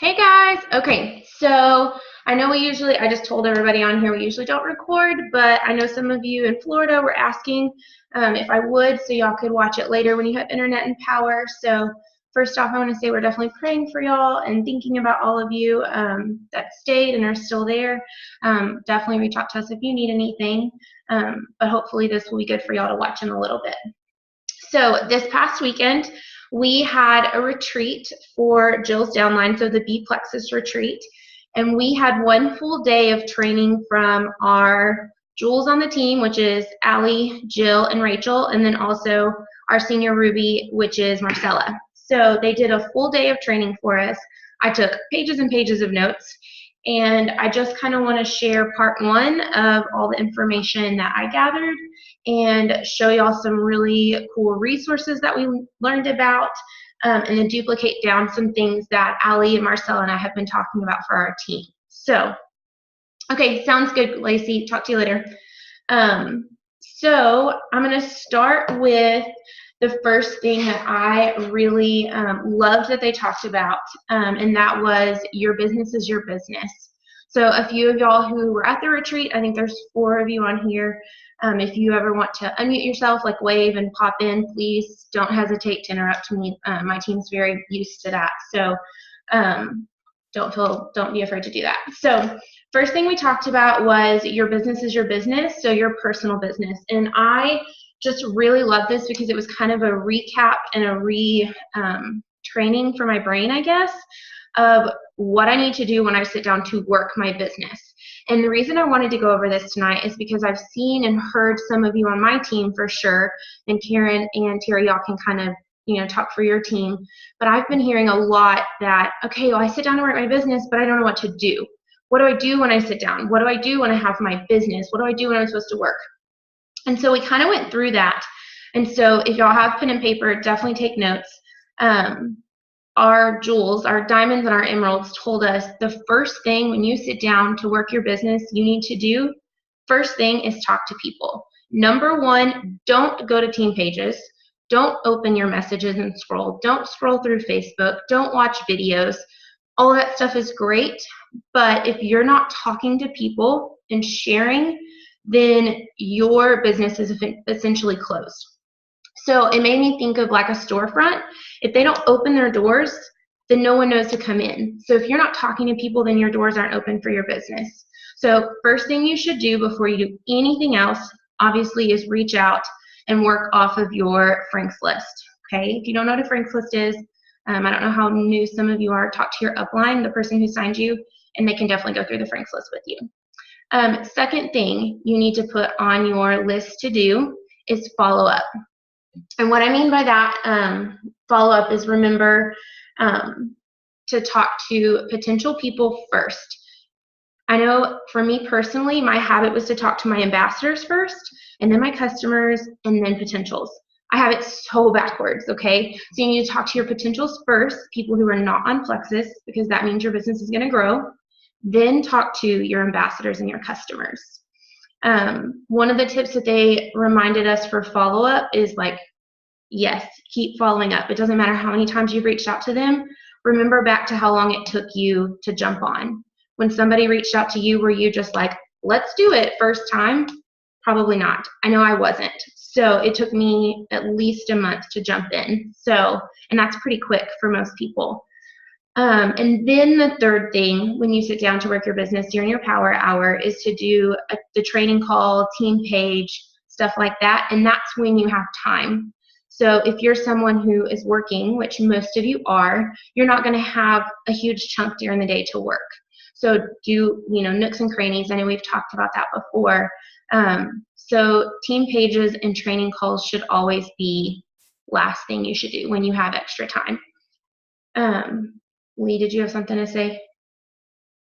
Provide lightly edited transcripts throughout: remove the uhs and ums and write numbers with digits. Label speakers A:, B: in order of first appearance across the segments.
A: Hey guys. Okay, so I know I just told everybody on here we usually don't record, but I know some of you in Florida were asking if I would, so y'all could watch it later when you have internet and power. So first off, I want to say we're definitely praying for y'all and thinking about all of you that stayed and are still there. Definitely reach out to us if you need anything, but hopefully this will be good for y'all to watch in a little bit. So this past weekend, we had a retreat for Jill's downline, so the B Plexus retreat, and we had one full day of training from our jewels on the team, which is Allie, Jill, and Rachel, and then also our senior Ruby, which is Marcella. So they did a full day of training for us. I took pages and pages of notes, and I just kind of want to share part one of all the information that I gathered and show y'all some really cool resources that we learned about, and then duplicate down some things that Allie and Marcella and I have been talking about for our team. So, okay, sounds good, Lacey. Talk to you later. So I'm going to start with the first thing that I really loved that they talked about, and that was your business is your business. So a few of y'all who were at the retreat, I think there's 4 of you on here. If you ever want to unmute yourself, like wave and pop in, please don't hesitate to interrupt me. My team's very used to that, so don't be afraid to do that. So first thing we talked about was your business is your business, so your personal business. And I just really love this because it was kind of a recap and a training for my brain, I guess, of what I need to do when I sit down to work my business. And the reason I wanted to go over this tonight is because I've seen and heard some of you on my team for sure, and Karen and Terry, y'all can kind of talk for your team, but I've been hearing a lot that, okay, well, I sit down to work my business, but I don't know what to do. What do I do when I sit down? What do I do when I have my business? What do I do when I'm supposed to work? And so we kind of went through that. And so if y'all have pen and paper, definitely take notes. Our jewels, our diamonds and our emeralds told us the first thing when you sit down to work your business you need to do, first thing is talk to people. Number 1, don't go to team pages. Don't open your messages and scroll. Don't scroll through Facebook. Don't watch videos. All of that stuff is great, but if you're not talking to people and sharing, then your business is essentially closed. So it made me think of like a storefront. If they don't open their doors, then no one knows to come in. So if you're not talking to people, then your doors aren't open for your business. So first thing you should do before you do anything else, obviously, is reach out and work off of your Franks list. Okay, if you don't know what a Franks list is, I don't know how new some of you are, talk to your upline, the person who signed you, and they can definitely go through the Franks list with you. Second thing you need to put on your list to do is follow up. And what I mean by that follow up is remember to talk to potential people first. I know for me personally, my habit was to talk to my ambassadors first, and then my customers, and then potentials. I have it so backwards, okay? So you need to talk to your potentials first, people who are not on Plexus, because that means your business is going to grow. Then talk to your ambassadors and your customers. One of the tips that they reminded us for follow-up is like, yes, keep following up. It doesn't matter how many times you've reached out to them. Remember back to how long it took you to jump on. When somebody reached out to you, were you just like, let's do it first time? Probably not. I know I wasn't. So it took me at least a month to jump in. So, and that's pretty quick for most people. And then the third thing, when you sit down to work your business during your power hour, is to do the training call, team page, stuff like that. And that's when you have time. So if you're someone who is working, which most of you are, you're not going to have a huge chunk during the day to work. So do, nooks and crannies. I know we've talked about that before. So team pages and training calls should always be last thing you should do when you have extra time. Lee, did you have something to say?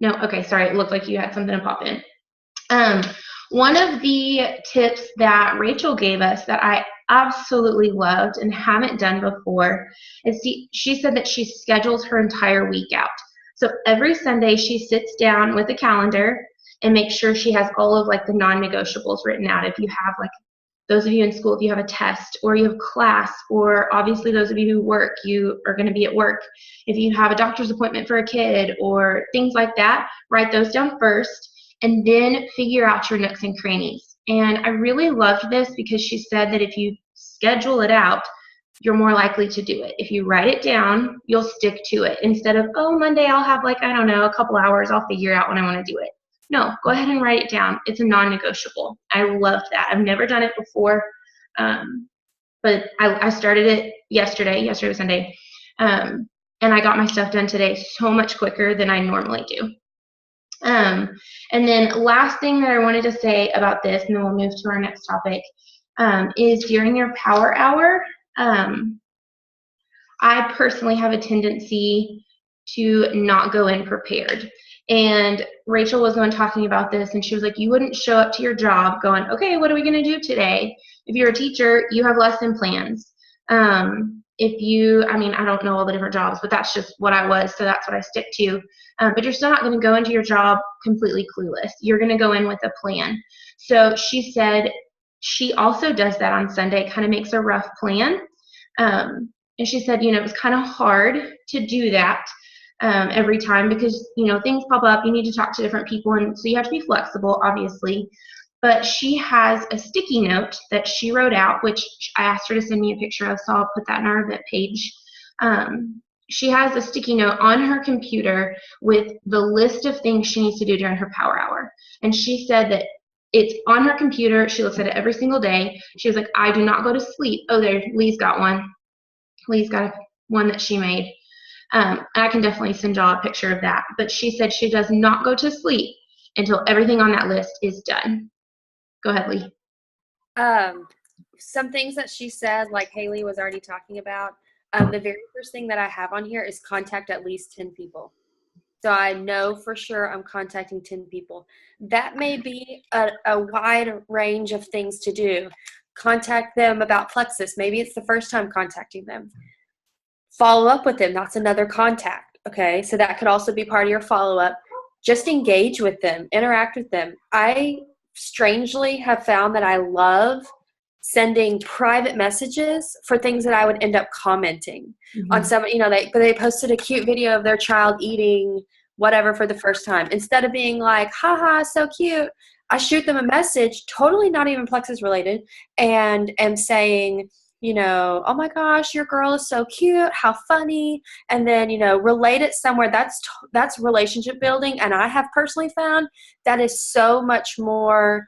A: No? Okay, sorry. It looked like you had something to pop in. One of the tips that Rachel gave us that I absolutely loved and haven't done before is she said that she schedules her entire week out. So every Sunday she sits down with a calendar and makes sure she has all of like the non-negotiables written out. If you have like those of you in school, if you have a test or you have class, or obviously those of you who work, you are going to be at work. If you have a doctor's appointment for a kid or things like that, write those down first and then figure out your nooks and crannies. And I really loved this because she said that if you schedule it out, you're more likely to do it. If you write it down, you'll stick to it instead of, oh, Monday I'll have like, I don't know, a couple hours, I'll figure out when I want to do it. No, go ahead and write it down. It's a non-negotiable. I love that. I've never done it before, but I started it yesterday. Yesterday was Sunday, and I got my stuff done today so much quicker than I normally do. And then last thing that I wanted to say about this, and then we'll move to our next topic, is during your power hour, I personally have a tendency to not go in prepared. And Rachel was the one talking about this, and she was like, you wouldn't show up to your job going, okay, what are we going to do today? If you're a teacher, you have lesson plans. If you, I mean, I don't know all the different jobs, but that's just what I was, so that's what I stick to. But you're still not going to go into your job completely clueless. You're going to go in with a plan. So she said she also does that on Sunday, kind of makes a rough plan. And she said, you know, it was kind of hard to do that every time because, you know, things pop up. You need to talk to different people, and so you have to be flexible, obviously. But she has a sticky note that she wrote out, which I asked her to send me a picture of, so I'll put that in our event page. She has a sticky note on her computer with the list of things she needs to do during her power hour. And she said that it's on her computer. She looks at it every single day. She was like, I do not go to sleep. Oh, there, Lee's got one. Lee's got one that she made. I can definitely send y'all a picture of that. But she said she does not go to sleep until everything on that list is done. Go ahead, Lee.
B: Some things that she said, like Haley was already talking about, the very first thing that I have on here is contact at least 10 people. So I know for sure I'm contacting 10 people. That may be a wide range of things to do. Contact them about Plexus. Maybe it's the first time contacting them. Follow up with them. That's another contact. Okay, so that could also be part of your follow-up. Just engage with them. Interact with them. I strangely have found that I love sending private messages for things that I would end up commenting on. Some, you know, they posted a cute video of their child eating whatever for the first time. Instead of being like, haha, so cute, I shoot them a message, totally not even Plexus related, and am saying, you know, oh my gosh, your girl is so cute, how funny, and then, you know, relate it somewhere. That's relationship building, and I have personally found that is so much more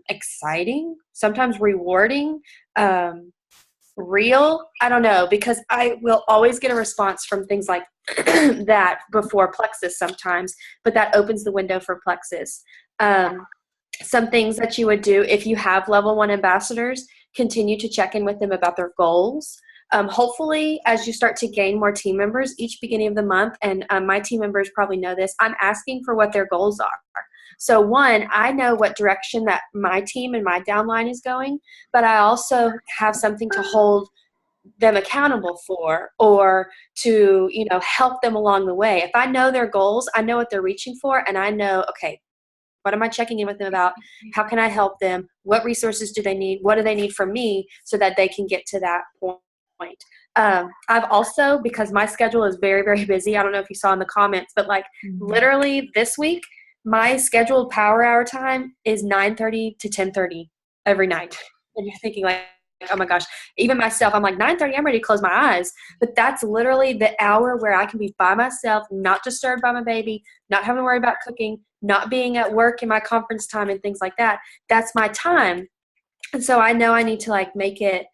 B: exciting, sometimes rewarding, real. I don't know, because I will always get a response from things like that before Plexus sometimes, but that opens the window for Plexus. Some things that you would do if you have level 1 ambassadors, continue to check in with them about their goals. Hopefully, as you start to gain more team members each beginning of the month, and my team members probably know this, I'm asking for what their goals are. So one, I know what direction that my team and my downline is going, but I also have something to hold them accountable for, or to, you know, help them along the way. If I know their goals, I know what they're reaching for, and I know, okay, what am I checking in with them about? How can I help them? What resources do they need? What do they need from me so that they can get to that point? I've also, because my schedule is very, very busy, I don't know if you saw in the comments, but like literally this week, my scheduled power hour time is 9:30 to 10:30 every night. And you're thinking like, oh my gosh, even myself, I'm like 9:30, I'm ready to close my eyes. But that's literally the hour where I can be by myself, not disturbed by my baby, not having to worry about cooking, not being at work in my conference time and things like that. That's my time. And so I know I need to like make it,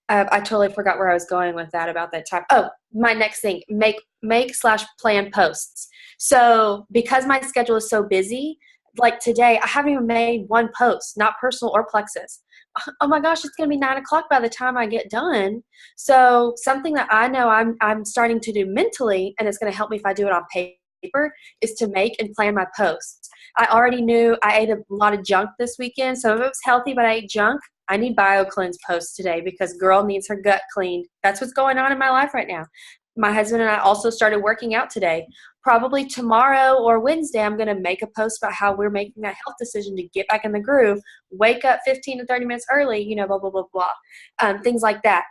B: I totally forgot where I was going with that about that time. Oh, my next thing, make/plan posts. So because my schedule is so busy, like today, I haven't even made one post, not personal or Plexus. Oh my gosh, it's going to be 9 o'clock by the time I get done. So something that I know I'm starting to do mentally, and it's going to help me if I do it on paper, is to make and plan my posts. I already knew I ate a lot of junk this weekend. Some of it was healthy, but I ate junk. I need BioCleanse posts today because girl needs her gut cleaned. That's what's going on in my life right now. my husband and I also started working out today. Probably tomorrow or Wednesday, I'm going to make a post about how we're making that health decision to get back in the groove, wake up 15 to 30 minutes early, blah, blah, blah, blah. Things like that.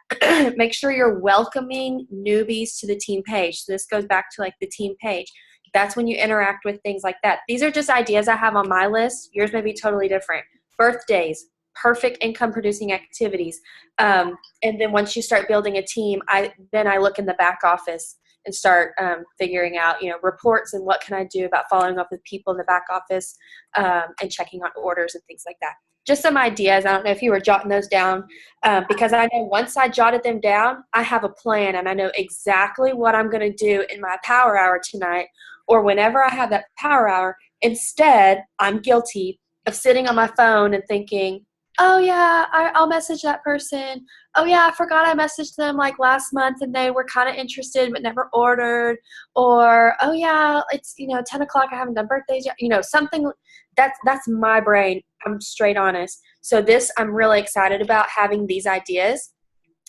B: Make sure you're welcoming newbies to the team page. So this goes back to like the team page. That's when you interact with things like that. These are just ideas I have on my list. Yours may be totally different. Birthdays, perfect income producing activities. And then once you start building a team, I look in the back office and start figuring out, reports and what can I do about following up with people in the back office and checking on orders and things like that. Just some ideas. I don't know if you were jotting those down because I know once I jotted them down, I have a plan and I know exactly what I'm going to do in my power hour tonight or whenever I have that power hour. Instead, I'm guilty of sitting on my phone and thinking, oh yeah, I'll message that person. Oh yeah, I forgot I messaged them like last month and they were kind of interested but never ordered. Or, oh yeah, it's, 10 o'clock, I haven't done birthdays yet. Something that's my brain. I'm straight honest. So this, I'm really excited about having these ideas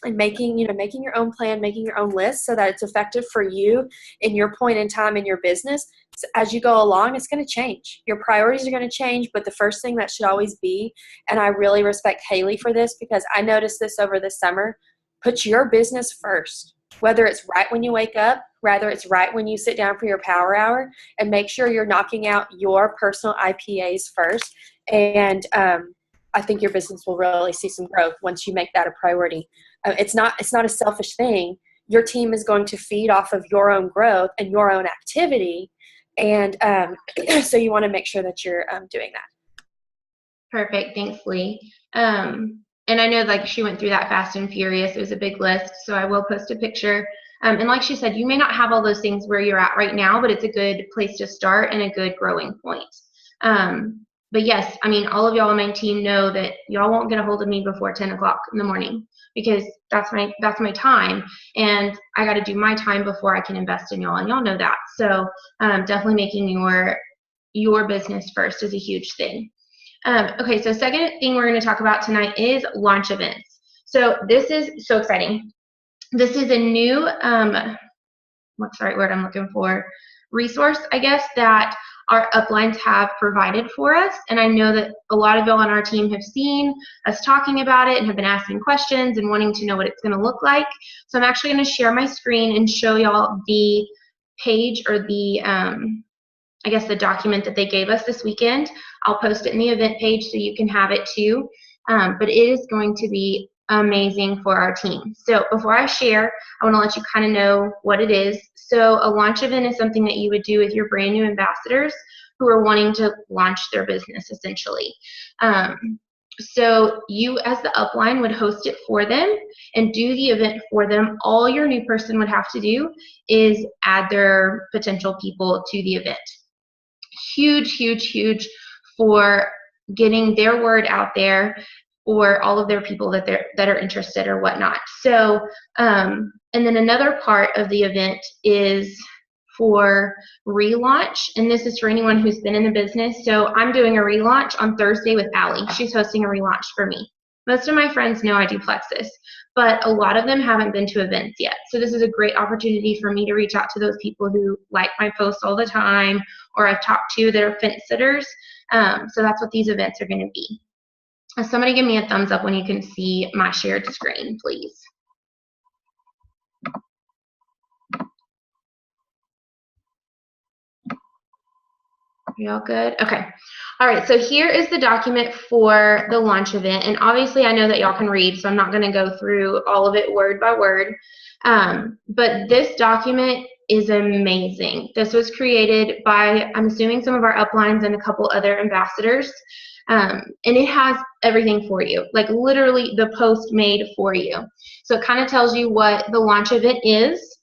B: and making your own plan, making your own list so that it's effective for you in your point in time in your business. So as you go along, it's going to change. Your priorities are going to change, but the first thing that should always be, and I really respect Haley for this because I noticed this over the summer, put your business first, whether it's right when you wake up, whether it's right when you sit down for your power hour, and make sure you're knocking out your personal IPAs first. And I think your business will really see some growth once you make that a priority. It's not a selfish thing. Your team is going to feed off of your own growth and your own activity. And so you want to make sure that you're doing that.
A: Perfect. Thanks, Lee. And I know like she went through that fast and furious. It was a big list. So I will post a picture. And like she said, you may not have all those things where you're at right now, but it's a good place to start and a good growing point. But yes, I mean, all of y'all on my team know that y'all won't get a hold of me before 10 o'clock in the morning because that's my time. And I got to do my time before I can invest in y'all. And y'all know that. So definitely making your business first is a huge thing. Okay, so second thing we're going to talk about tonight is launch events. So this is so exciting. This is a new, what's the right word I'm looking for? Resource, I guess, that our uplines have provided for us. And I know that a lot of y'all on our team have seen us talking about it and have been asking questions and wanting to know what it's going to look like. So I'm actually going to share my screen and show y'all the page or the, I guess, the document that they gave us this weekend. I'll post it in the event page so you can have it too. But it is going to be amazing for our team. So before I share, I want to let you kind of know what it is. So a launch event is something that you would do with your brand new ambassadors who are wanting to launch their business essentially. So you as the upline would host it for them and do the event for them. All your new person would have to do is add their potential people to the event. Huge, huge, huge for getting their word out there or all of their people that are interested or whatnot. So, and then another part of the event is for relaunch, and this is for anyone who's been in the business. So I'm doing a relaunch on Thursday with Allie. She's hosting a relaunch for me. Most of my friends know I do Plexus, but a lot of them haven't been to events yet. So this is a great opportunity for me to reach out to those people who like my posts all the time or I've talked to that are fence sitters. So that's what these events are going to be. Somebody give me a thumbs up when you can see my shared screen, please. Are y'all good? Okay. All right, so here is the document for the launch event. And obviously I know that y'all can read, so I'm not going to go through all of it word by word. But this document is amazing. This was created by, I'm assuming, some of our uplines and a couple other ambassadors. And it has everything for you, like literally the post made for you. So it kind of tells you what the launch event is,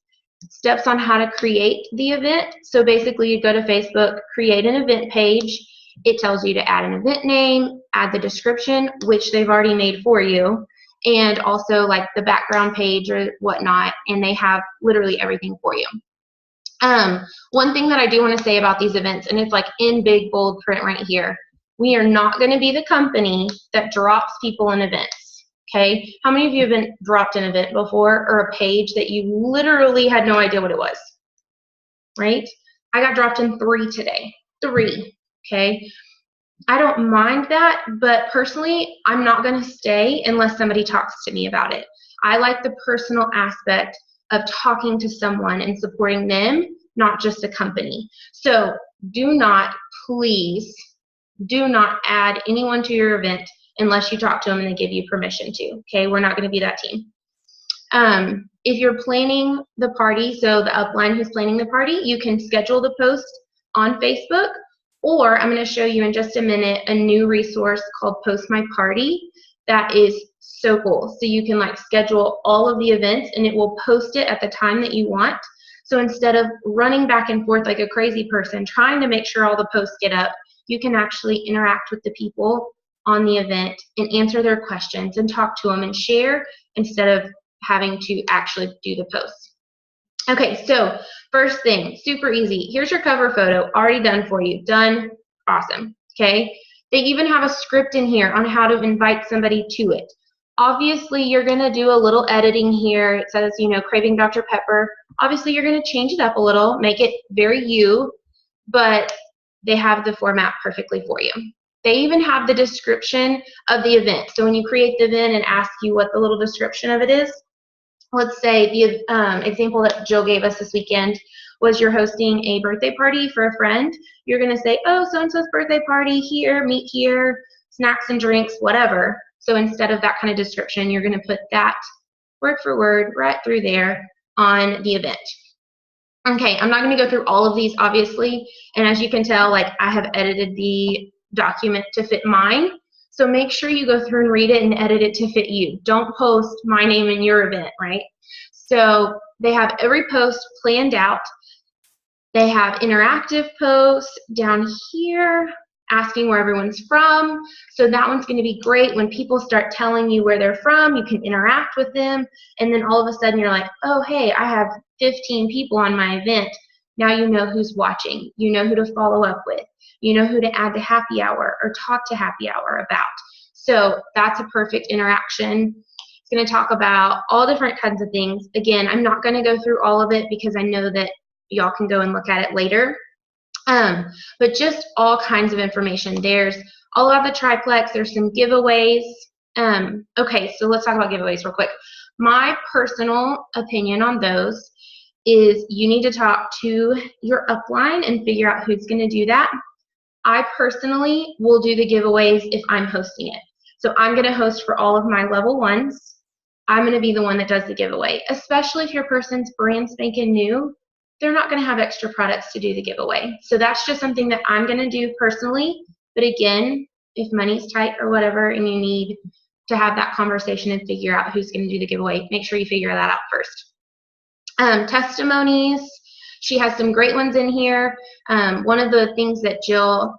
A: steps on how to create the event. So basically you go to Facebook, create an event page. It tells you to add an event name, add the description, which they've already made for you, and also like the background page or whatnot, and they have literally everything for you. One thing that I do want to say about these events, and it's like in big bold print right here, we are not going to be the company that drops people in events. okay? How many of you have been dropped an event before or a page that you literally had no idea what it was, right? I got dropped in 3 today. 3, okay? I don't mind that, but personally, I'm not going to stay unless somebody talks to me about it. I like the personal aspect of talking to someone and supporting them, not just a company. So do not, please, do not add anyone to your event unless you talk to them and they give you permission to. Okay, we're not going to be that team. If you're planning the party, so the upline who's planning the party, you can schedule the post on Facebook, or I'm going to show you in just a minute a new resource called Post My Party that is so cool. So you can like schedule all of the events and it will post it at the time that you want. So instead of running back and forth like a crazy person trying to make sure all the posts get up, you can actually interact with the people on the event and answer their questions and talk to them and share instead of having to actually do the posts. Okay, so first thing, super easy. Here's your cover photo, already done for you. Done, awesome, okay? They even have a script in here on how to invite somebody to it. Obviously, you're gonna do a little editing here. It says, you know, Craving Dr. Pepper. Obviously, you're gonna change it up a little, make it very you, but they have the format perfectly for you. They even have the description of the event. So when you create the event and ask you what the little description of it is, let's say the example that Jill gave us this weekend was you're hosting a birthday party for a friend. You're going to say, oh, so-and-so's birthday party here, meet here, snacks and drinks, whatever. So instead of that kind of description, you're going to put that word for word right through there on the event. Okay, I'm not going to go through all of these, obviously, and as you can tell, like I have edited the document to fit mine, so make sure you go through and read it and edit it to fit you. Don't post my name in your event, right? So they have every post planned out. They have interactive posts down here, asking where everyone's from. So that one's going to be great when people start telling you where they're from. You can interact with them, and then all of a sudden you're like, oh, hey, I have 15 people on my event. Now you know who's watching. You know who to follow up with. You know who to add to happy hour or talk to happy hour about. So that's a perfect interaction. It's going to talk about all different kinds of things. Again, I'm not going to go through all of it because I know that y'all can go and look at it later. But just all kinds of information. There's all about the triplex. There's some giveaways. Okay, so let's talk about giveaways real quick. My personal opinion on those is you need to talk to your upline and figure out who's going to do that. I personally will do the giveaways if I'm hosting it. So I'm going to host for all of my level ones. I'm going to be the one that does the giveaway, especially if your person's brand spanking new. They're not going to have extra products to do the giveaway. So that's just something that I'm going to do personally. But again, if money's tight or whatever and you need to have that conversation and figure out who's going to do the giveaway, make sure you figure that out first. Testimonies. She has some great ones in here. One of the things that Jill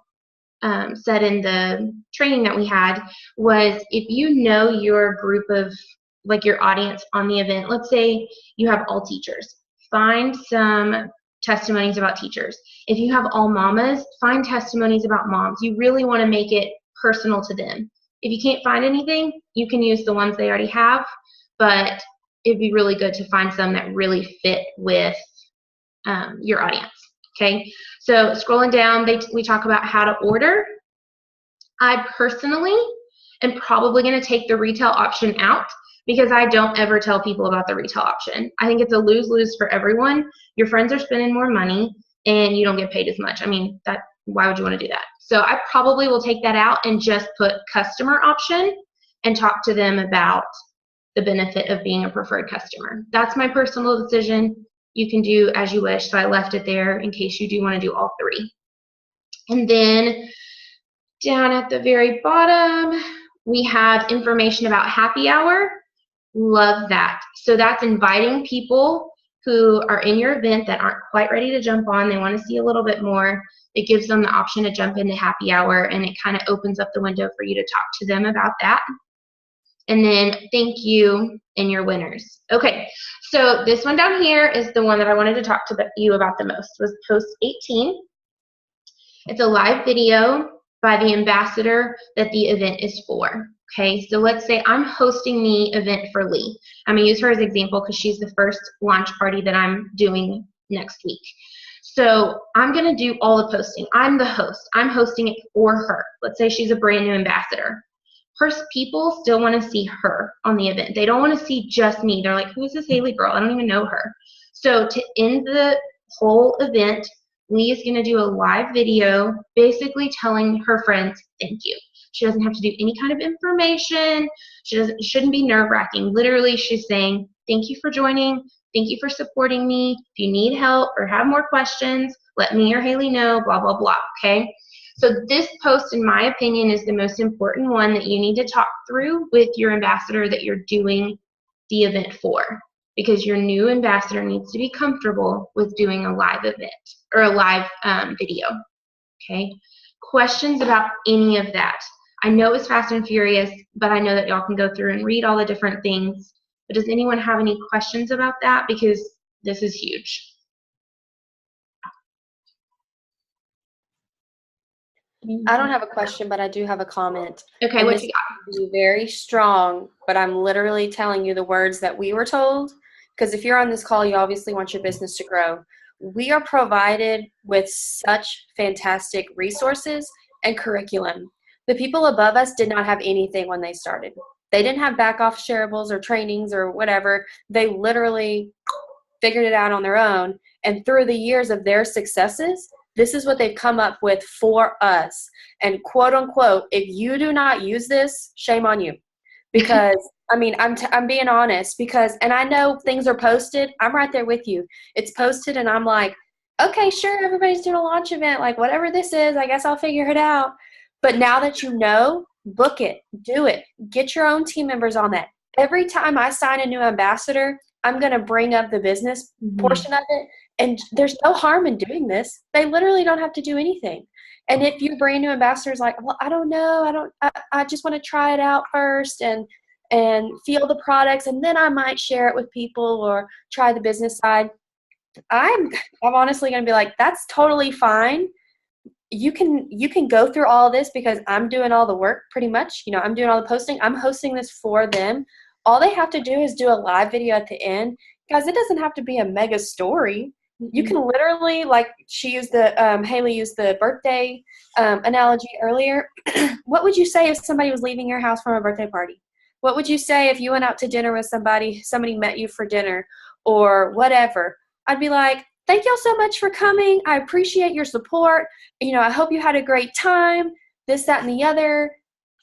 A: said in the training that we had was if you know your group of, like your audience on the event, let's say you have all teachers, find some testimonies about teachers. If you have all mamas, find testimonies about moms. You really want to make it personal to them. If you can't find anything, you can use the ones they already have, but it'd be really good to find some that really fit with your audience. Okay, so scrolling down, we talk about how to order. I personally am probably going to take the retail option out because I don't ever tell people about the retail option. I think it's a lose-lose for everyone. Your friends are spending more money and you don't get paid as much. I mean, why would you want to do that? So I probably will take that out and just put customer option and talk to them about the benefit of being a preferred customer. That's my personal decision. You can do as you wish, so I left it there in case you do want to do all three. And then down at the very bottom, we have information about happy hour. Love that. So that's inviting people who are in your event that aren't quite ready to jump on. They want to see a little bit more. It gives them the option to jump into happy hour, and it kind of opens up the window for you to talk to them about that. And then thank you and your winners. Okay, so this one down here is the one that I wanted to talk to you about the most, was post 18. It's a live video by the ambassador that the event is for. Okay, so let's say I'm hosting the event for Lee. I'm going to use her as an example because she's the first launch party that I'm doing next week. So I'm going to do all the posting. I'm the host. I'm hosting it for her. Let's say she's a brand new ambassador. Her people still want to see her on the event. They don't want to see just me. They're like, who's this Haley girl? I don't even know her. So to end the whole event, Lee is going to do a live video basically telling her friends, thank you. She doesn't have to do any kind of information. It shouldn't be nerve-wracking. Literally, she's saying, thank you for joining. Thank you for supporting me. If you need help or have more questions, let me or Haley know, blah, blah, blah, okay? So this post, in my opinion, is the most important one that you need to talk through with your ambassador that you're doing the event for, because your new ambassador needs to be comfortable with doing a live event or a live video, okay? Questions about any of that? I know it's fast and furious, but I know that y'all can go through and read all the different things. But does anyone have any questions about that? Because this is huge.
B: I don't have a question, but I do have a comment.
A: Okay,
B: and
A: what
B: this
A: you got?
B: is very strong, but I'm literally telling you the words that we were told. Because if you're on this call, you obviously want your business to grow. We are provided with such fantastic resources and curriculum. The people above us did not have anything when they started. They didn't have back off shareables or trainings or whatever. They literally figured it out on their own. And through the years of their successes, this is what they've come up with for us. And quote unquote, if you do not use this, shame on you. Because I mean, I'm being honest, because, and I know things are posted. I'm right there with you. It's posted and I'm like, okay, sure, everybody's doing a launch event. Like whatever this is, I guess I'll figure it out. But now that you know, book it, do it, get your own team members on that. Every time I sign a new ambassador, I'm going to bring up the business portion of it. And there's no harm in doing this. They literally don't have to do anything. And if your brand new ambassador is like, well, I don't know, I just want to try it out first and feel the products, and then I might share it with people or try the business side. I'm honestly going to be like, that's totally fine. You can go through all of this because I'm doing all the work pretty much. You know, I'm doing all the posting. I'm hosting this for them. All they have to do is do a live video at the end. Guys, it doesn't have to be a mega story. You can literally, like Haley used the birthday analogy earlier. What would you say if somebody was leaving your house from a birthday party? What would you say if you went out to dinner with somebody met you for dinner or whatever? I'd be like, thank y'all so much for coming. I appreciate your support. You know, I hope you had a great time, this, that, and the other.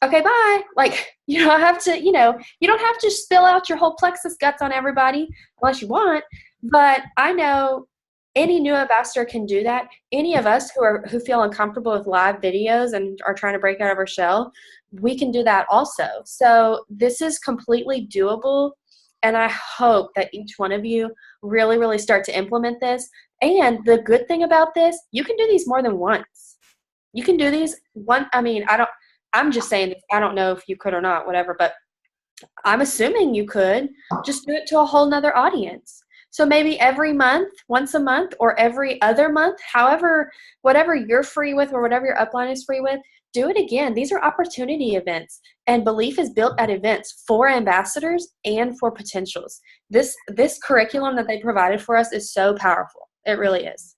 B: Okay, bye. Like, you don't have to, you don't have to spill out your whole plexus guts on everybody unless you want. But I know any new ambassador can do that. Any of us who feel uncomfortable with live videos and are trying to break out of our shell, we can do that also. So this is completely doable. And I hope that each one of you really, really start to implement this. And the good thing about this, you can do these more than once. You can do these I'm just saying, I don't know if you could or not, whatever, but I'm assuming you could just do it to a whole nother audience. So maybe every month, once a month, or every other month, however, whatever you're free with or whatever your upline is free with, do it again. These are opportunity events, and belief is built at events for ambassadors and for potentials. This curriculum that they provided for us is so powerful. It really is.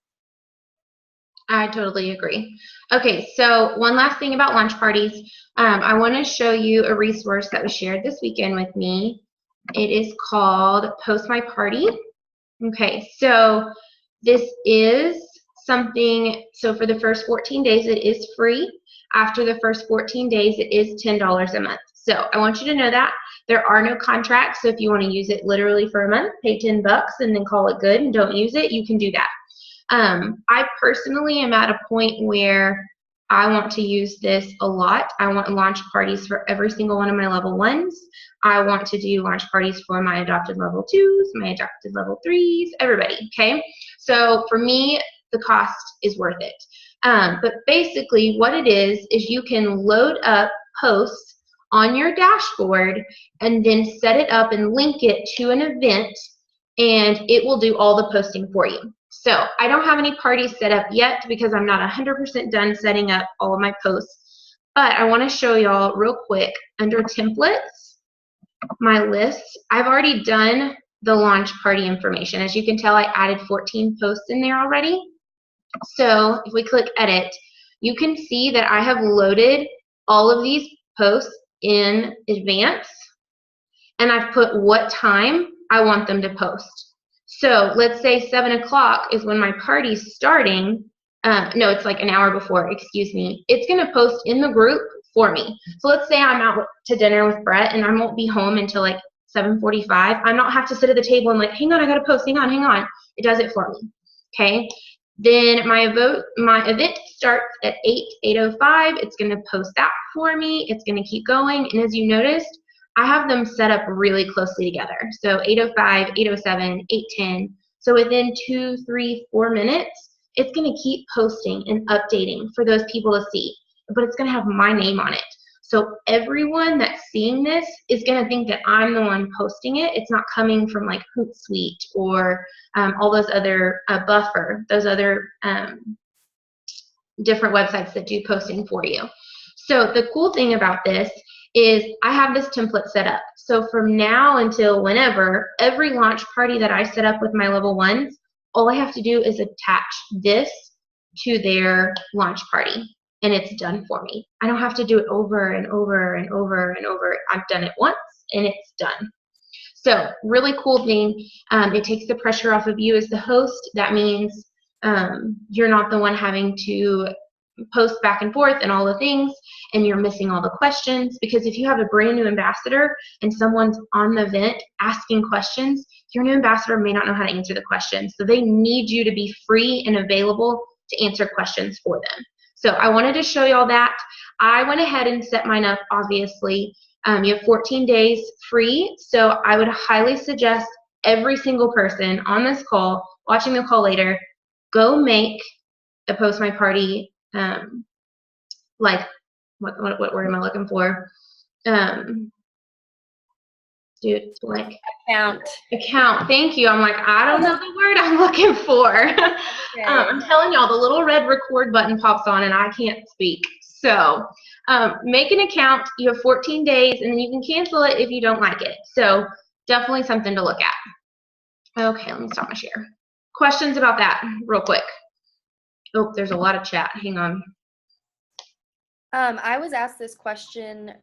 A: I totally agree. Okay, so one last thing about launch parties. I want to show you a resource that was shared this weekend with me. It is called Post My Party. Okay, so this is something, so for the first 14 days, it is free. After the first 14 days, it is $10 a month. So I want you to know that there are no contracts. So if you want to use it literally for a month, pay $10 and then call it good and don't use it, you can do that. I personally am at a point where I want to use this a lot. I want launch parties for every single one of my level 1s. I want to do launch parties for my adopted level 2s, my adopted level 3s, everybody, okay? So for me, the cost is worth it. But basically what it is you can load up posts on your dashboard and then set it up and link it to an event, and it will do all the posting for you. So I don't have any parties set up yet because I'm not 100% done setting up all of my posts. But I want to show y'all real quick under templates, my list. I've already done the launch party information. As you can tell, I added 14 posts in there already. So if we click edit, you can see that I have loaded all of these posts in advance, and I've put what time I want them to post. So let's say 7 o'clock is when my party's starting. No, it's like an hour before, excuse me. It's going to post in the group for me. So let's say I'm out to dinner with Brett and I won't be home until like 7:45. I don't have to sit at the table and like, hang on, I got to post, hang on. It does it for me. Okay. Then my event starts at 8:05. It's going to post that for me. It's going to keep going. And as you noticed, I have them set up really closely together. So 8:05, 8:07, 8:10. So within 2, 3, 4 minutes, it's going to keep posting and updating for those people to see. But it's going to have my name on it. So everyone that's seeing this is going to think that I'm the one posting it. It's not coming from like Hootsuite or all those other Buffer, those other different websites that do posting for you. So the cool thing about this is I have this template set up. So from now until whenever, every launch party that I set up with my level ones, all I have to do is attach this to their launch party, and it's done for me. I don't have to do it over and over and over and over. I've done it once, and it's done. So really cool thing. It takes the pressure off of you as the host. That means you're not the one having to post back and forth and all the things, and you're missing all the questions, because if you have a brand new ambassador and someone's on the event asking questions, your new ambassador may not know how to answer the questions. So they need you to be free and available to answer questions for them. So I wanted to show you all that. I went ahead and set mine up, obviously. You have 14 days free, so I would highly suggest every single person on this call, watching the call later, go make a Post My Party, like, what word am I looking for? Like account. Thank you. I'm like, I don't know the word I'm looking for. Okay. I'm telling y'all, the little red record button pops on and I can't speak. So make an account. You have 14 days, and then you can cancel it if you don't like it. So definitely something to look at. Okay, let me stop my share. Questions about that real quick? Oh, there's a lot of chat. Hang on.
B: I was asked this question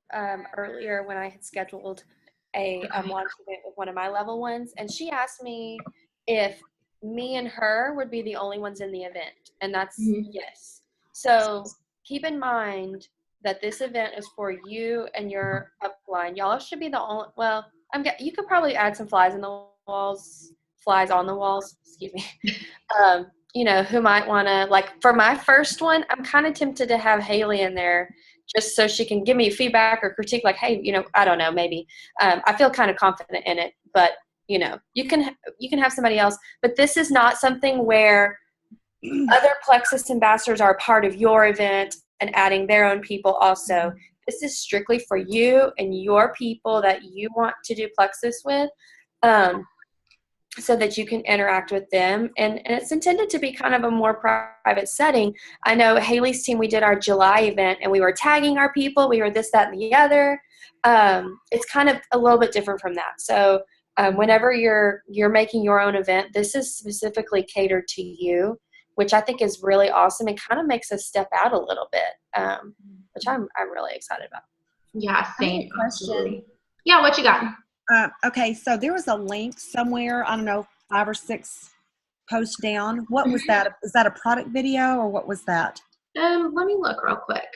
B: earlier when I had scheduled a launch event with one of my level ones, and she asked me if me and her would be the only ones in the event, and that's yes. So keep in mind that this event is for you and your upline. Y'all should be the only. Well, you could probably add some flies on the walls. Excuse me. You know, who might want to, like, for my first one, I'm kind of tempted to have Haley in there just so she can give me feedback or critique, like, hey, you know, I don't know, maybe. I feel kind of confident in it, but, you know, you can have somebody else. But this is not something where other Plexus ambassadors are a part of your event and adding their own people also. This is strictly for you and your people that you want to do Plexus with. So that you can interact with them. And it's intended to be kind of a more private setting. I know Haley's team, we did our July event and we were tagging our people. We were this, that, and the other. It's kind of a little bit different from that. So whenever you're making your own event, this is specifically catered to you, which I think is really awesome. It kind of makes us step out a little bit, which I'm really excited about.
A: Yeah, same.
C: Question.
A: Yeah, what you got?
C: Okay, so there was a link somewhere, I don't know, 5 or 6 posts down. What was that? Is that a product video or what was that?
A: Let me look real quick.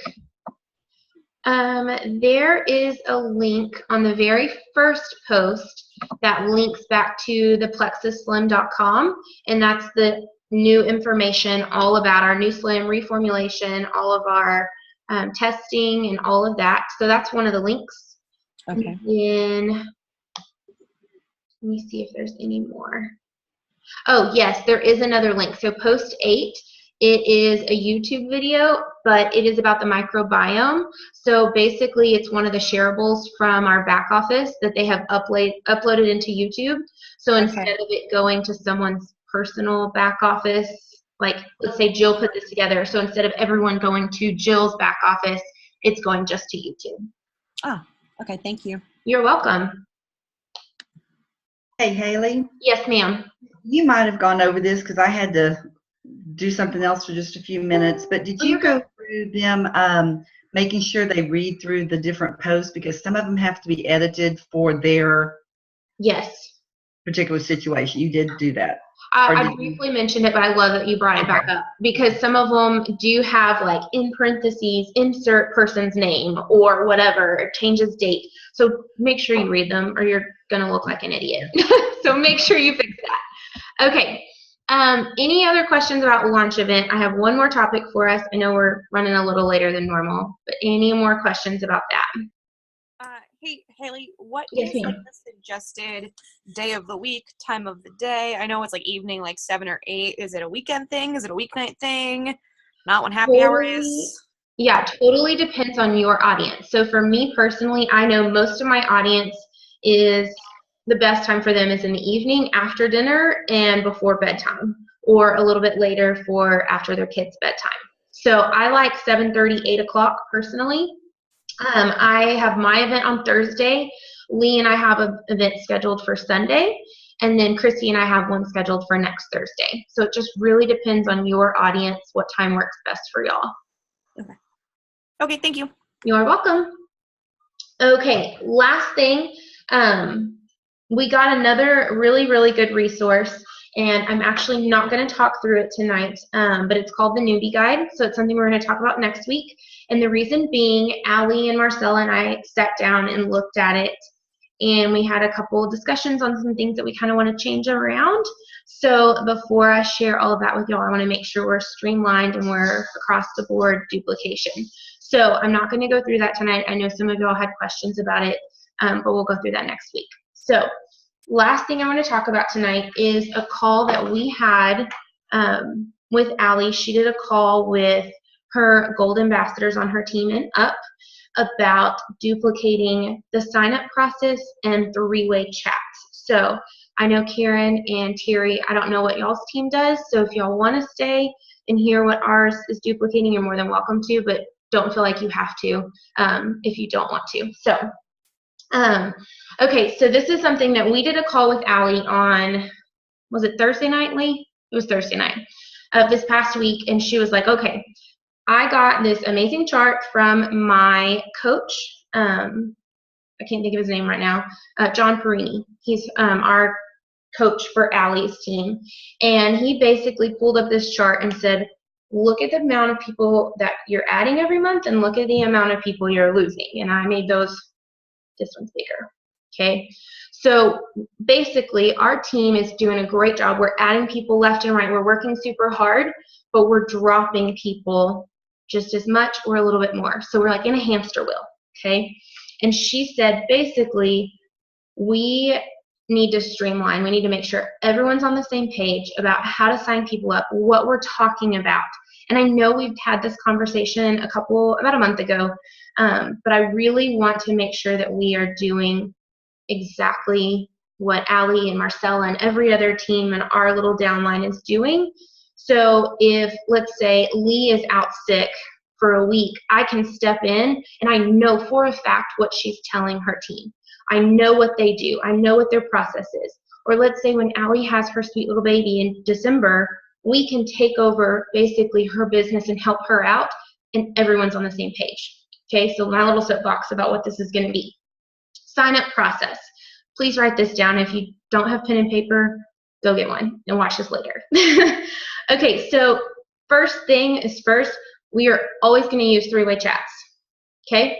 A: There is a link on the very first post that links back to the plexusslim.com, and that's the new information all about our new slim reformulation, all of our testing and all of that. So that's one of the links.
C: Okay.
A: And then let me see if there's any more. Oh, yes, there is another link. So post 8, it is a YouTube video, but it is about the microbiome. So basically, it's one of the shareables from our back office that they have uploaded into YouTube. So instead of it going to someone's personal back office, like let's say Jill put this together. So instead of everyone going to Jill's back office, it's going just to YouTube.
C: Oh, okay. Thank you.
A: You're welcome.
D: Hey, Haley,
A: Yes, ma'am.
D: you might have gone over this because I had to do something else for just a few minutes, but did
A: Oh,
D: you
A: you're
D: go
A: good.
D: through them, making sure they read through the different posts because some of them have to be edited for their
A: Yes.
D: particular situation? You did do that.
A: I briefly mentioned it, but I love that you brought it back up because some of them do have like in parentheses, insert person's name or whatever, it changes date. So make sure you read them or you're going to look like an idiot. So make sure you fix that. Okay. Any other questions about launch event? I have one more topic for us. I know we're running a little later than normal, but any more questions about that?
E: Hey, Haley, what
A: Yes,
E: is like
A: ma'am.
E: the suggested day of the week, time of the day? I know it's like evening, like 7 or 8. Is it a weekend thing? Is it a weeknight thing? Not when happy hour is?
A: Yeah, totally depends on your audience. So for me personally, I know most of my audience is the best time for them is in the evening after dinner and before bedtime, or a little bit later for after their kids' bedtime. So I like 7:30, 8 o'clock personally. I have my event on Thursday. Lee and I have an event scheduled for Sunday. And then Christy and I have one scheduled for next Thursday. So it just really depends on your audience, what time works best for y'all.
E: Okay, thank you.
A: You're welcome. Okay, last thing. We got another really, really good resource. And I'm actually not going to talk through it tonight, but it's called the Newbie Guide. So it's something we're going to talk about next week. And the reason being, Allie and Marcella and I sat down and looked at it, and we had a couple of discussions on some things that we kind of want to change around. So before I share all of that with y'all, I want to make sure we're streamlined and we're across the board duplication. So I'm not going to go through that tonight. I know some of y'all had questions about it, but we'll go through that next week. So last thing I want to talk about tonight is a call that we had with Allie. She did a call with her gold ambassadors on her team and up about duplicating the sign-up process and three-way chats. So I know Karen and Terry, I don't know what y'all's team does, so if y'all want to stay and hear what ours is duplicating, you're more than welcome to, but don't feel like you have to if you don't want to. So okay, so this is something that we did a call with Allie on, was it Thursday night, Lee? It was Thursday night this past week, and she was like, okay, I got this amazing chart from my coach. I can't think of his name right now, John Perini. He's our coach for Allie's team, and he basically pulled up this chart and said, look at the amount of people that you're adding every month and look at the amount of people you're losing. And I made this one's bigger. Okay, so basically our team is doing a great job. We're adding people left and right. We're working super hard, but we're dropping people just as much or a little bit more. So we're like in a hamster wheel. Okay, and she said basically we need to streamline. We need to make sure everyone's on the same page about how to sign people up, what we're talking about. And I know we've had this conversation about a month ago, but I really want to make sure that we are doing exactly what Allie and Marcella and every other team in our little downline is doing. So if, let's say, Lee is out sick for a week, I can step in and I know for a fact what she's telling her team. I know what they do. I know what their process is. Or let's say when Allie has her sweet little baby in December, we can take over basically her business and help her out, and everyone's on the same page. Okay, so my little soapbox about what this is going to be. Sign up process. Please write this down. If you don't have pen and paper, go get one and watch this later. Okay, so first thing is first, we are always going to use three-way chats. Okay?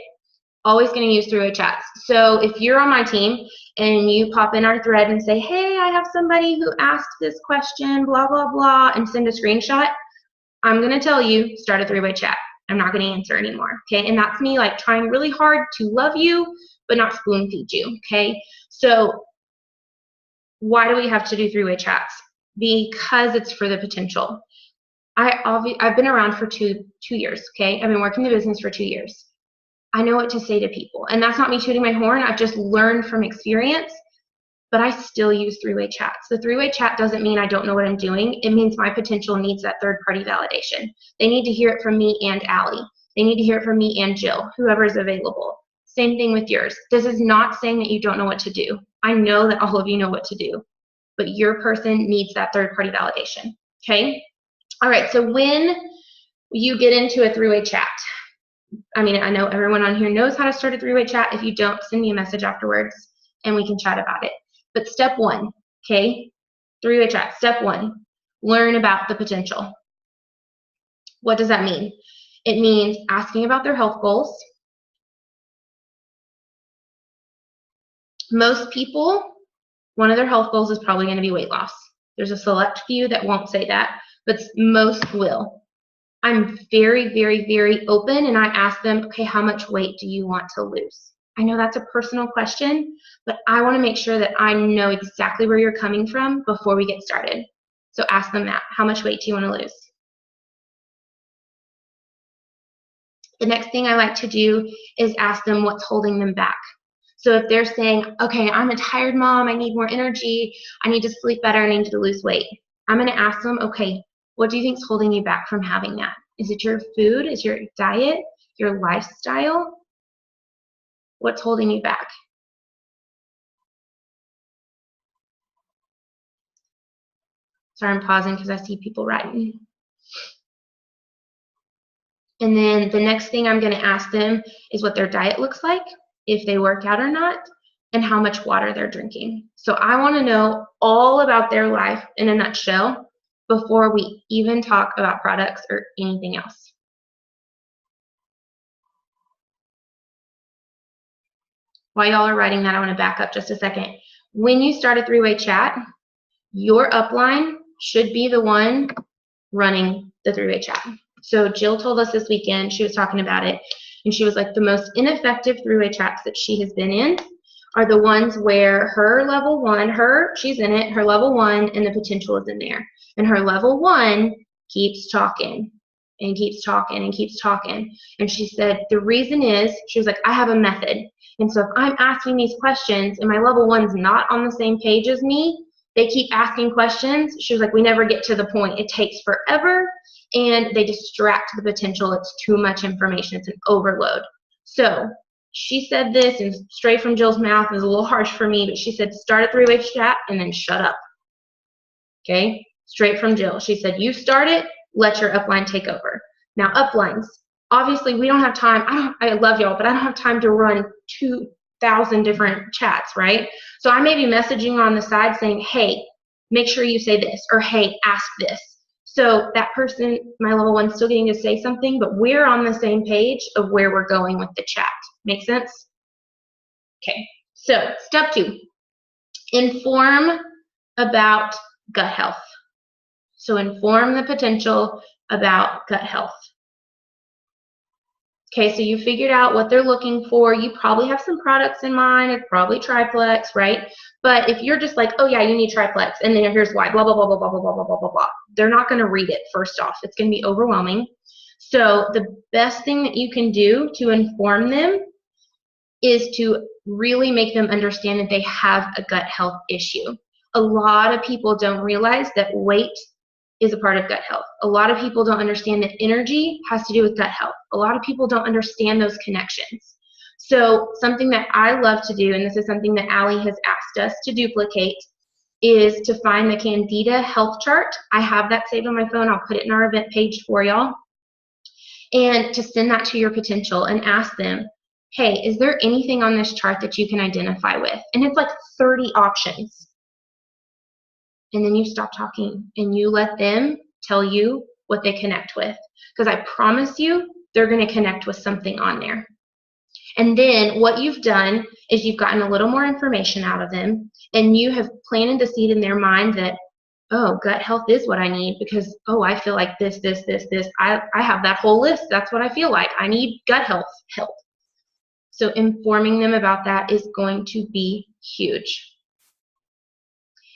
A: Always going to use three-way chats. So if you're on my team and you pop in our thread and say, hey, I have somebody who asked this question, blah, blah, blah, and send a screenshot, I'm going to tell you, start a three-way chat. I'm not going to answer anymore. Okay? And that's me like trying really hard to love you, but not spoon feed you. Okay? So why do we have to do three-way chats? Because it's for the potential. I've been around for two years. Okay? I've been working the business for 2 years. I know what to say to people. And that's not me tooting my horn. I've just learned from experience, but I still use three-way chats. The three-way chat doesn't mean I don't know what I'm doing. It means my potential needs that third-party validation. They need to hear it from me and Allie. They need to hear it from me and Jill, whoever is available. Same thing with yours. This is not saying that you don't know what to do. I know that all of you know what to do, but your person needs that third-party validation, okay? All right, so when you get into a three-way chat, I mean, I know everyone on here knows how to start a three-way chat. If you don't, send me a message afterwards and we can chat about it. But step one, okay? Three-way chat. Step one, learn about the potential. What does that mean? It means asking about their health goals. Most people, one of their health goals is probably going to be weight loss. There's a select few that won't say that, but most will. I'm very, very, very open, and I ask them, okay, how much weight do you want to lose? I know that's a personal question, but I want to make sure that I know exactly where you're coming from before we get started. So ask them that. How much weight do you want to lose? The next thing I like to do is ask them what's holding them back. So if they're saying, okay, I'm a tired mom, I need more energy, I need to sleep better, I need to lose weight, I'm going to ask them, okay, what do you think is holding you back from having that? Is it your food? Is your diet? Your lifestyle? What's holding you back? Sorry, I'm pausing because I see people writing. And then the next thing I'm going to ask them is what their diet looks like, if they work out or not, and how much water they're drinking. So I want to know all about their life in a nutshell before we even talk about products or anything else. While y'all are writing that, I want to back up just a second. When you start a three-way chat, your upline should be the one running the three-way chat. So Jill told us this weekend, she was talking about it, and she was like, the most ineffective three-way chats that she has been in are the ones where her level one, she's in it, her level one, and the potential is in there. And her level one keeps talking and keeps talking and keeps talking. And she said, the reason is, she was like, I have a method. And so if I'm asking these questions and my level one's not on the same page as me, they keep asking questions. She was like, we never get to the point. It takes forever, and they distract the potential. It's too much information. It's an overload. So she said this, and straight from Jill's mouth, is a little harsh for me, but she said, start a three-way chat and then shut up. Okay? Straight from Jill. She said, you start it, let your upline take over. Now, uplines. Obviously, we don't have time. I love y'all, but I don't have time to run 2,000 different chats, right? So I may be messaging on the side saying, hey, make sure you say this, or hey, ask this. So that person, my level one's still getting to say something, but we're on the same page of where we're going with the chat. Make sense? Okay, so step 2, inform about gut health. So inform the potential about gut health. Okay, so you figured out what they're looking for. You probably have some products in mind. It's probably triplex, right? But if you're just like, oh yeah, you need triplex, and then here's why, blah, blah, blah, blah, blah, blah, blah, blah, blah, blah. They're not going to read it, first off. It's going to be overwhelming. So the best thing that you can do to inform them is to really make them understand that they have a gut health issue. A lot of people don't realize that weight is a part of gut health. A lot of people don't understand that energy has to do with gut health. A lot of people don't understand those connections. So something that I love to do, and this is something that Allie has asked us to duplicate, is to find the Candida health chart. I have that saved on my phone. I'll put it in our event page for y'all. And to send that to your potential and ask them, hey, is there anything on this chart that you can identify with? And it's like 30 options. And then you stop talking and you let them tell you what they connect with. Because I promise you, they're going to connect with something on there. And then what you've done is you've gotten a little more information out of them, and you have planted the seed in their mind that, oh, gut health is what I need because, oh, I feel like this. I have that whole list. That's what I feel like. I need gut health help. So informing them about that is going to be huge.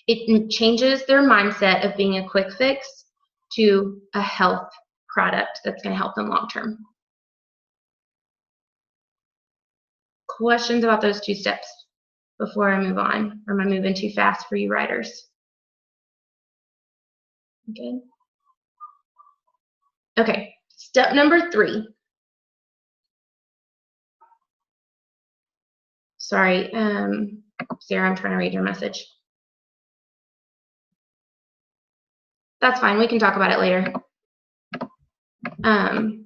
A: It changes their mindset of being a quick fix to a health product that's going to help them long term. Questions about those 2 steps before I move on? Or am I moving too fast for you writers? Okay. Okay, step number 3. Sorry, Sarah, I'm trying to read your message. That's fine. We can talk about it later.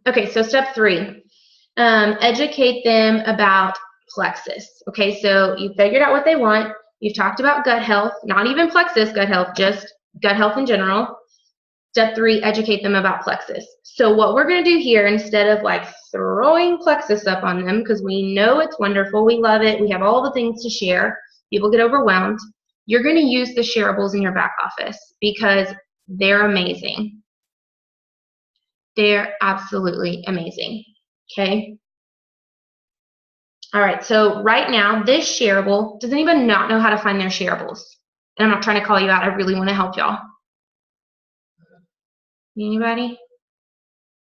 A: Okay, so step 3, educate them about plexus. Okay, so you figured out what they want. You've talked about gut health, not even plexus gut health, just gut health in general. Step 3, educate them about plexus. So what we're going to do here, instead of like throwing plexus up on them, because we know it's wonderful, we love it, we have all the things to share, people get overwhelmed, you're going to use the shareables in your back office because they're amazing. They're absolutely amazing. Okay? All right, so right now, this shareable, does anybody not know how to find their shareables? And I'm not trying to call you out, I really want to help y'all. Anybody?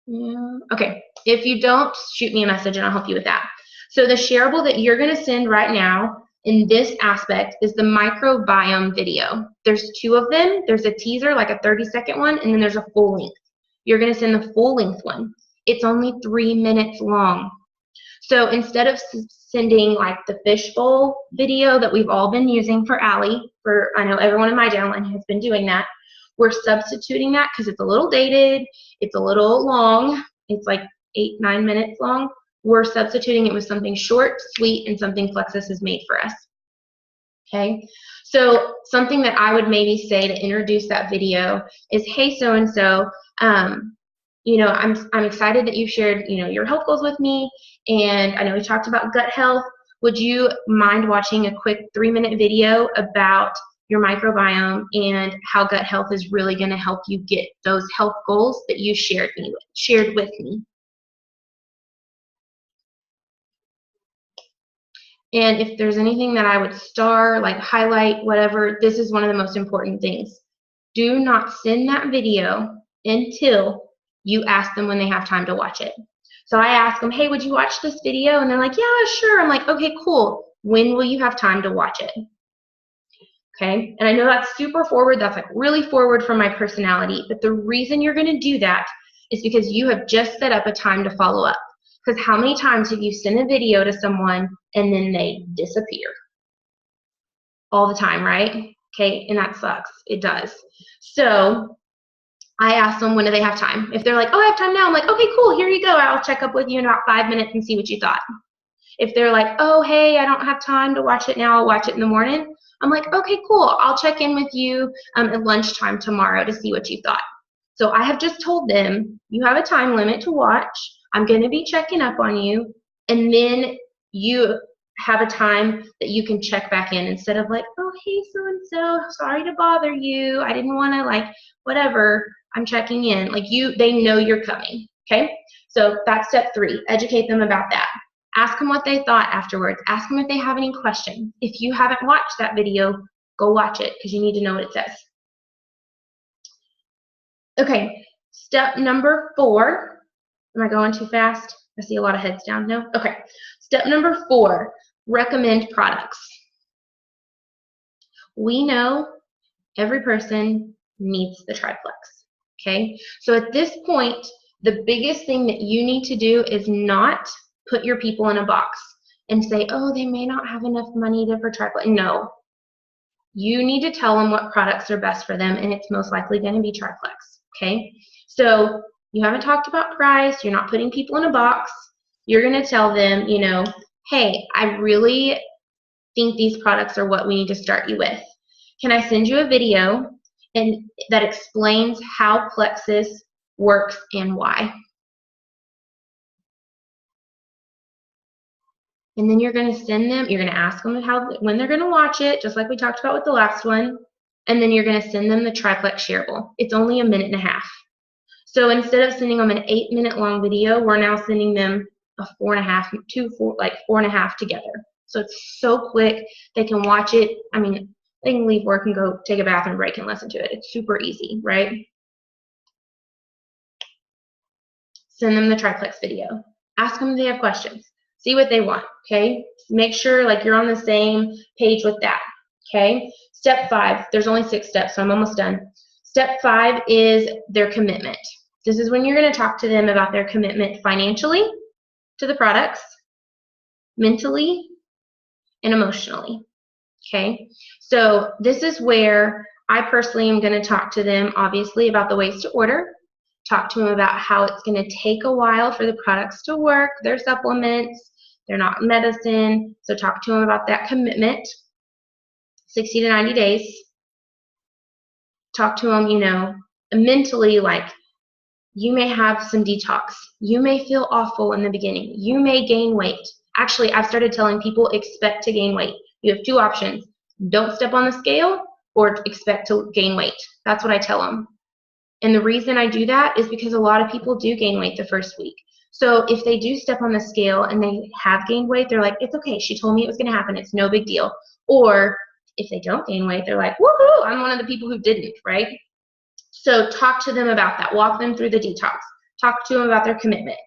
A: Yeah. Okay, if you don't, shoot me a message and I'll help you with that. So the shareable that you're going to send right now in this aspect is the microbiome video. There's 2 of them. There's a teaser, like a 30-second one, and then there's a full length. You're going to send the full length one. It's only 3 minutes long. So instead of sending like the fishbowl video that we've all been using for Allie, I know everyone in my downline has been doing that, we're substituting that because it's a little dated, it's a little long, it's like 8-9 minutes long. We're substituting it with something short, sweet, and something Plexus has made for us. Okay, so something that I would maybe say to introduce that video is, hey, so-and-so, you know, I'm excited that you shared, you know, your health goals with me, and I know we talked about gut health. Would you mind watching a quick 3-minute video about your microbiome and how gut health is really going to help you get those health goals that you shared with me? And if there's anything that I would star, like highlight, whatever, this is one of the most important things. Do not send that video until you ask them when they have time to watch it. So I ask them, hey, would you watch this video? And they're like, yeah, sure. I'm like, okay, cool. When will you have time to watch it? Okay, and I know that's super forward. That's like really forward from my personality. But the reason you're going to do that is because you have just set up a time to follow up. Because how many times have you sent a video to someone and then they disappear? All the time, right? Okay, and that sucks. It does. So I ask them, when do they have time? If they're like, oh, I have time now, I'm like, okay, cool, here you go. I'll check up with you in about 5 minutes and see what you thought. If they're like, oh, hey, I don't have time to watch it now, I'll watch it in the morning, I'm like, okay, cool. I'll check in with you at lunchtime tomorrow to see what you thought. So I have just told them, you have a time limit to watch. I'm going to be checking up on you. And then you have a time that you can check back in instead of like, oh, hey, so-and-so, sorry to bother you. I didn't want to, like, whatever. I'm checking in. Like, they know you're coming. Okay? So that's step 3. Educate them about that. Ask them what they thought afterwards. Ask them if they have any questions. If you haven't watched that video, go watch it because you need to know what it says. Okay, step number 4. Am I going too fast? I see a lot of heads down. No? Okay. Step number 4, recommend products. We know every person needs the triplex. Okay? So at this point, the biggest thing that you need to do is not put your people in a box and say, oh, they may not have enough money for triplex. No. You need to tell them what products are best for them, and it's most likely going to be triplex. Okay? So you haven't talked about price. You're not putting people in a box. You're going to tell them, you know, hey, I really think these products are what we need to start you with. Can I send you a video that explains how Plexus works and why? And then you're going to send them, you're going to ask them when they're going to watch it, just like we talked about with the last one. And then you're going to send them the triplex shareable. It's only 1.5 minutes. So instead of sending them an 8-minute long video, we're now sending them a 4.5 together. So it's so quick. They can watch it. I mean, they can leave work and go take a bathroom break and listen to it. It's super easy, right? Send them the triplex video. Ask them if they have questions. See what they want, okay? Make sure like you're on the same page with that, okay? Step 5, there's only 6 steps, so I'm almost done. Step 5 is their commitment. This is when you're going to talk to them about their commitment financially to the products, mentally, and emotionally. Okay, so this is where I personally am going to talk to them, obviously, about the ways to order, talk to them about how it's going to take a while for the products to work, their supplements, they're not medicine, so talk to them about that commitment, 60 to 90 days. Talk to them, mentally, like, you may have some detox. You may feel awful in the beginning. You may gain weight. Actually, I've started telling people expect to gain weight. You have two options. Don't step on the scale or expect to gain weight. That's what I tell them. And the reason I do that is because a lot of people do gain weight the first week. So if they do step on the scale and they have gained weight, they're like, it's okay. She told me it was going to happen. It's no big deal. Or if they don't gain weight, they're like, woohoo, I'm one of the people who didn't, right? So talk to them about that. Walk them through the detox. Talk to them about their commitment.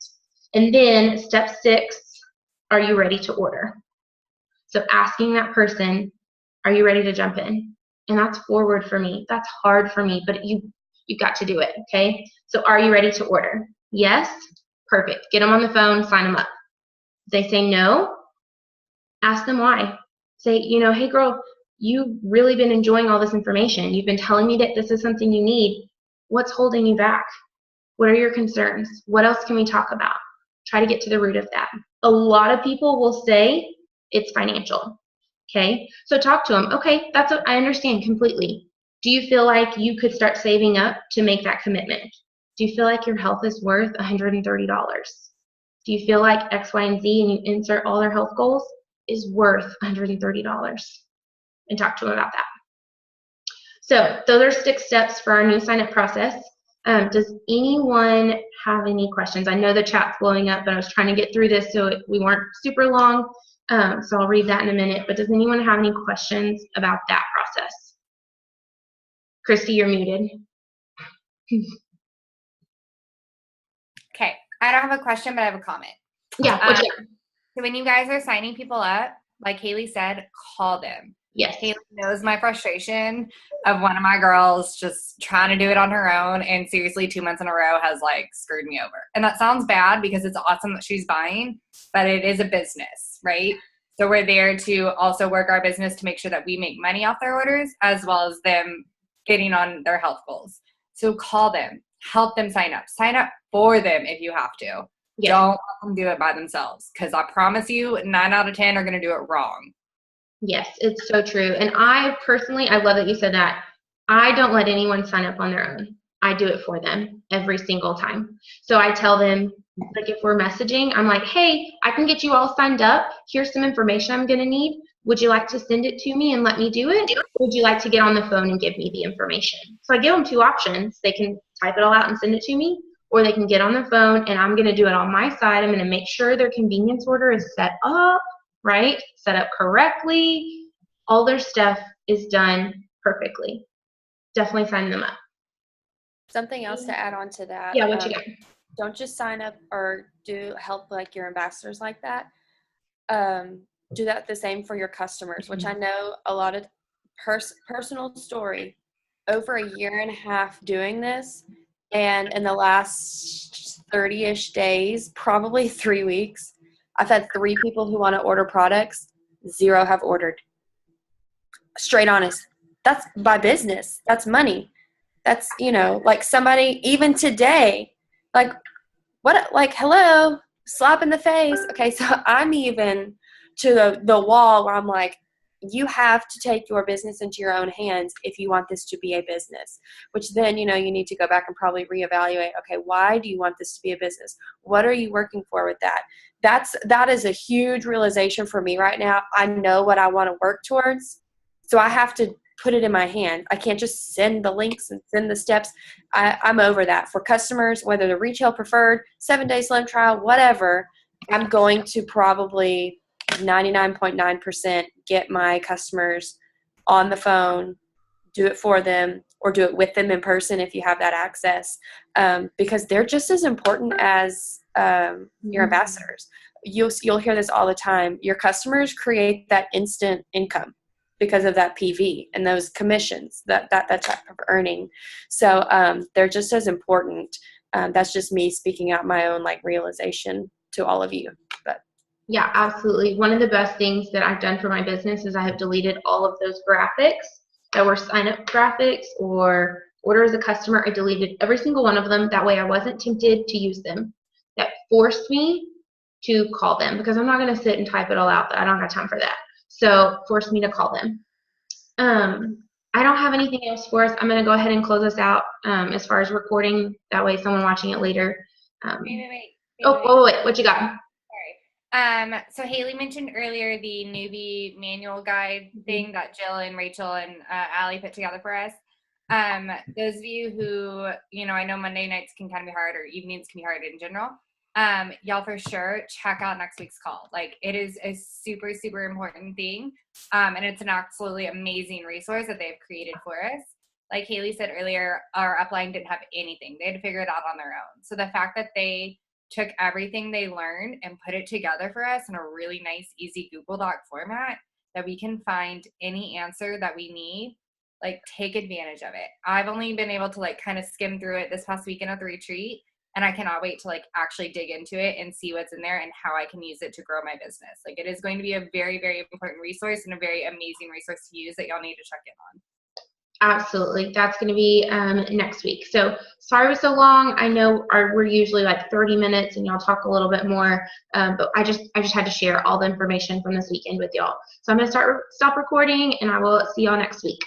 A: And then step 6, are you ready to order? So asking that person, are you ready to jump in? And that's forward for me. That's hard for me, but you've got to do it, okay? So are you ready to order? Yes? Perfect. Get them on the phone, sign them up. If they say no, ask them why. Say, hey girl, you've really been enjoying all this information. You've been telling me that this is something you need. What's holding you back? What are your concerns? What else can we talk about? Try to get to the root of that. A lot of people will say it's financial. Okay, so talk to them. Okay, I understand completely. Do you feel like you could start saving up to make that commitment? Do you feel like your health is worth $130? Do you feel like X, Y, and Z, and you insert all their health goals, is worth $130? And talk to them about that. So those are 6 steps for our new sign-up process. Does anyone have any questions? I know the chat's blowing up, but I was trying to get through this so we weren't super long. So I'll read that in a minute. But does anyone have any questions about that process? Christy, you're muted.
F: Okay, I don't have a question, but I have a comment.
A: Yeah, what you got?
F: So when you guys are signing people up, like Haley said, call them.
A: Yes.
F: Haley knows my frustration of one of my girls just trying to do it on her own, and seriously 2 months in a row has like screwed me over. And that sounds bad because it's awesome that she's buying, but it is a business, right? So we're there to also work our business to make sure that we make money off their orders as well as them getting on their health goals. So call them, help them sign up for them if you have to. Yes. Don't let them do it by themselves, because I promise you 9 out of 10 are going to do it wrong.
A: Yes, it's so true. And I love that you said that. I don't let anyone sign up on their own. I do it for them every single time. So I tell them, like if we're messaging, I'm like, hey, I can get you all signed up. Here's some information I'm going to need. Would you like to send it to me and let me do it? Or would you like to get on the phone and give me the information? So I give them 2 options. They can type it all out and send it to me, or they can get on the phone and I'm going to do it on my side. I'm going to make sure their convenience order is set up, right? Set up correctly. All their stuff is done perfectly. Definitely sign them up.
B: Something else to add on to that.
A: Yeah, what you got?
B: Don't just sign up or do help like your ambassadors like that. Do that the same for your customers, which I know a lot of personal story. Over a year and a half doing this, and in the last 30-ish days, probably 3 weeks, I've had 3 people who want to order products. 0 have ordered. Straight honest. That's my business. That's money. That's, like somebody, even today, like, what, like, hello, slap in the face. Okay, so I'm even to the wall where I'm like, you have to take your business into your own hands if you want this to be a business, which then, you need to go back and probably reevaluate, okay, why do you want this to be a business? What are you working for with that? That is a huge realization for me right now. I know what I want to work towards, so I have to put it in my hand. I can't just send the links and send the steps. I'm over that. For customers, whether they're retail preferred, 7-day slim trial, whatever, I'm going to probably 99.9% get my customers on the phone, do it for them, or do it with them in person if you have that access, because they're just as important as your ambassadors. You'll hear this all the time. Your customers create that instant income because of that PV and those commissions, that type of earning. So they're just as important. That's just me speaking out my own realization to all of you. But
A: Yeah, absolutely. One of the best things that I've done for my business is I have deleted all of those graphics that were sign up graphics or order as a customer. I deleted every single one of them. That way I wasn't tempted to use them. That forced me to call them because I'm not going to sit and type it all out. I don't have time for that. So forced me to call them. I don't have anything else for us. I'm going to go ahead and close us out as far as recording. That way someone watching it later. Wait. What you got?
F: So Haley mentioned earlier the newbie manual guide thing that Jill and Rachel and Allie put together for us. Those of you who, I know Monday nights can kind of be hard or evenings can be hard in general. Y'all for sure check out next week's call. Like, it is a super, super important thing. And it's an absolutely amazing resource that they've created for us. Like Haley said earlier, our upline didn't have anything. They had to figure it out on their own. So the fact that they took everything they learned and put it together for us in a really nice, easy Google Doc format that we can find any answer that we need, like, take advantage of it. I've only been able to kind of skim through it this past weekend at the retreat, and I cannot wait to actually dig into it and see what's in there and how I can use it to grow my business. It is going to be a very, very important resource and a very amazing resource to use that y'all need to check in on.
A: Absolutely. That's going to be next week. So sorry it was so long. I know we're usually 30 minutes and y'all talk a little bit more, but I just had to share all the information from this weekend with y'all. So I'm going to stop recording and I will see y'all next week.